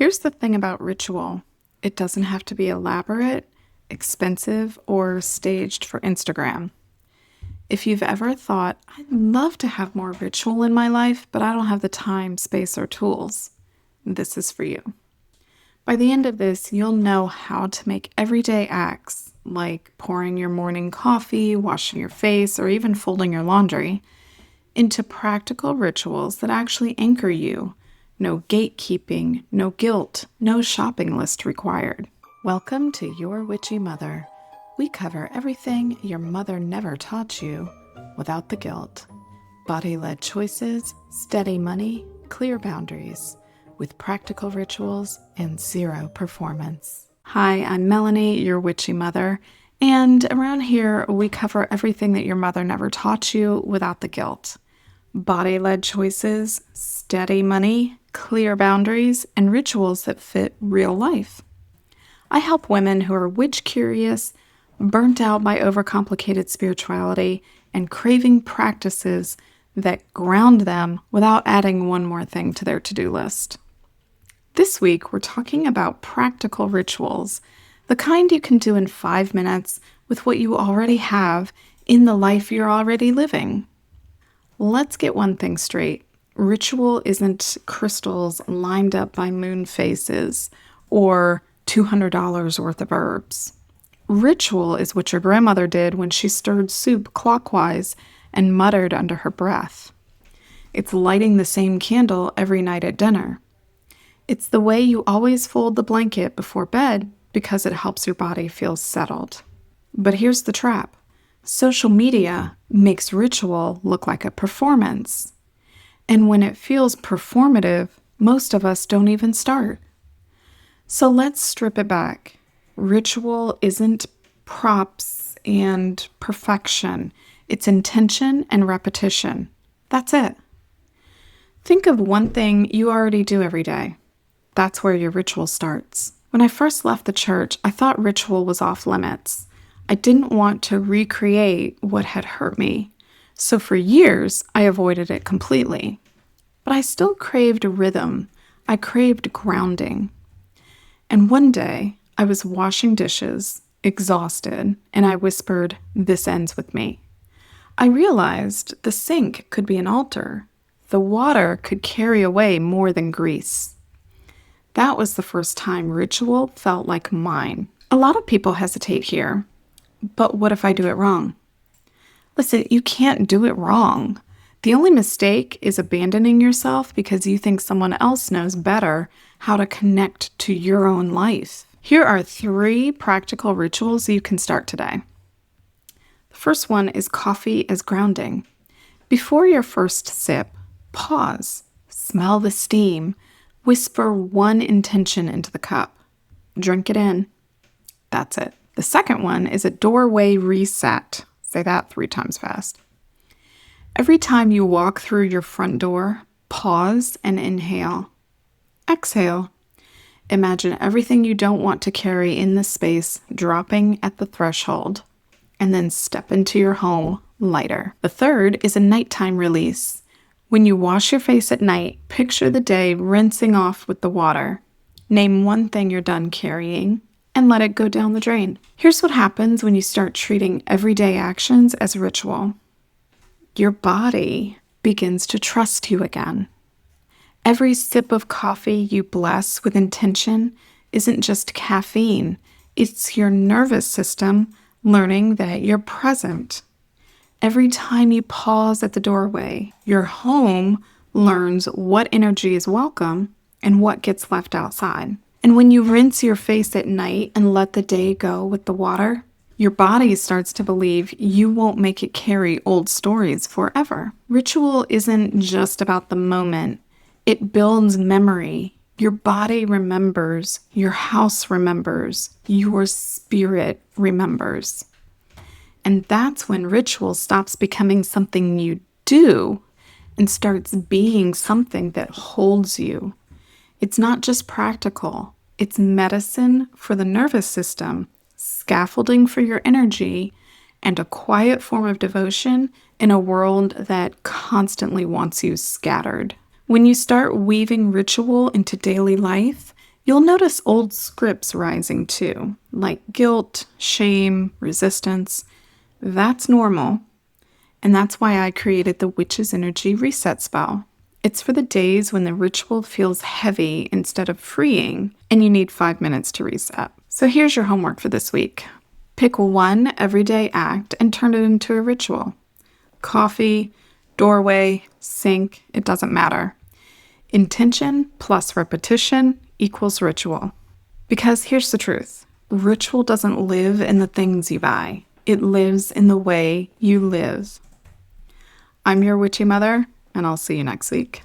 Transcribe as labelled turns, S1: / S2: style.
S1: Here's the thing about ritual. It doesn't have to be elaborate, expensive, or staged for Instagram. If you've ever thought, I'd love to have more ritual in my life, but I don't have the time, space, or tools, this is for you. By the end of this, you'll know how to make everyday acts, like pouring your morning coffee, washing your face, or even folding your laundry, into practical rituals that actually anchor you. No gatekeeping, no guilt, no shopping list required. Welcome to Your Witchy Mother. We cover everything your mother never taught you without the guilt. Body-led choices, steady money, clear boundaries, with practical rituals and zero performance. Hi, I'm Melanie, your witchy mother, and around here we cover everything that your mother never taught you without the guilt. Body-led choices, steady money, clear boundaries, and rituals that fit real life. I help women who are witch-curious, burnt out by overcomplicated spirituality, and craving practices that ground them without adding one more thing to their to-do list. This week, we're talking about practical rituals, the kind you can do in 5 minutes with what you already have in the life you're already living. Let's get one thing straight. Ritual isn't crystals lined up by moon faces or $200 worth of herbs. Ritual is what your grandmother did when she stirred soup clockwise and muttered under her breath. It's lighting the same candle every night at dinner. It's the way you always fold the blanket before bed because it helps your body feel settled. But here's the trap. Social media makes ritual look like a performance. And when it feels performative, most of us don't even start. So let's strip it back. Ritual isn't props and perfection. It's intention and repetition. That's it. Think of one thing you already do every day. That's where your ritual starts. When I first left the church, I thought ritual was off limits. I didn't want to recreate what had hurt me. So for years, I avoided it completely. But I still craved rhythm. I craved grounding. And one day, I was washing dishes, exhausted, and I whispered, "This ends with me." I realized the sink could be an altar. The water could carry away more than grease. That was the first time ritual felt like mine. A lot of people hesitate here. But what if I do it wrong? Listen, you can't do it wrong. The only mistake is abandoning yourself because you think someone else knows better how to connect to your own life. Here are 3 practical rituals you can start today. The first one is coffee as grounding. Before your first sip, pause, smell the steam, whisper one intention into the cup. Drink it in. That's it. The second one is a doorway reset. Say that 3 times fast. Every time you walk through your front door, pause and inhale. Exhale. Imagine everything you don't want to carry in the space dropping at the threshold, and then step into your home lighter. The third is a nighttime release. When you wash your face at night, picture the day rinsing off with the water. Name one thing you're done carrying and let it go down the drain. Here's what happens when you start treating everyday actions as ritual. Your body begins to trust you again. Every sip of coffee you bless with intention isn't just caffeine. It's your nervous system learning that you're present. Every time you pause at the doorway, your home learns what energy is welcome and what gets left outside. And when you rinse your face at night and let the day go with the water, your body starts to believe you won't make it carry old stories forever. Ritual isn't just about the moment. It builds memory. Your body remembers. Your house remembers. Your spirit remembers. And that's when ritual stops becoming something you do and starts being something that holds you. It's not just practical. It's medicine for the nervous system, scaffolding for your energy, and a quiet form of devotion in a world that constantly wants you scattered. When you start weaving ritual into daily life, You'll notice old scripts rising too, like guilt, shame, resistance. That's normal, and that's why I created the Witch's Energy Reset Spell. It's for the days when the ritual feels heavy instead of freeing, and you need 5 minutes to reset. So here's your homework for this week. Pick one everyday act and turn it into a ritual. Coffee, doorway, sink, it doesn't matter. Intention plus repetition equals ritual. Because here's the truth. Ritual doesn't live in the things you buy. It lives in the way you live. I'm your witchy mother, and I'll see you next week.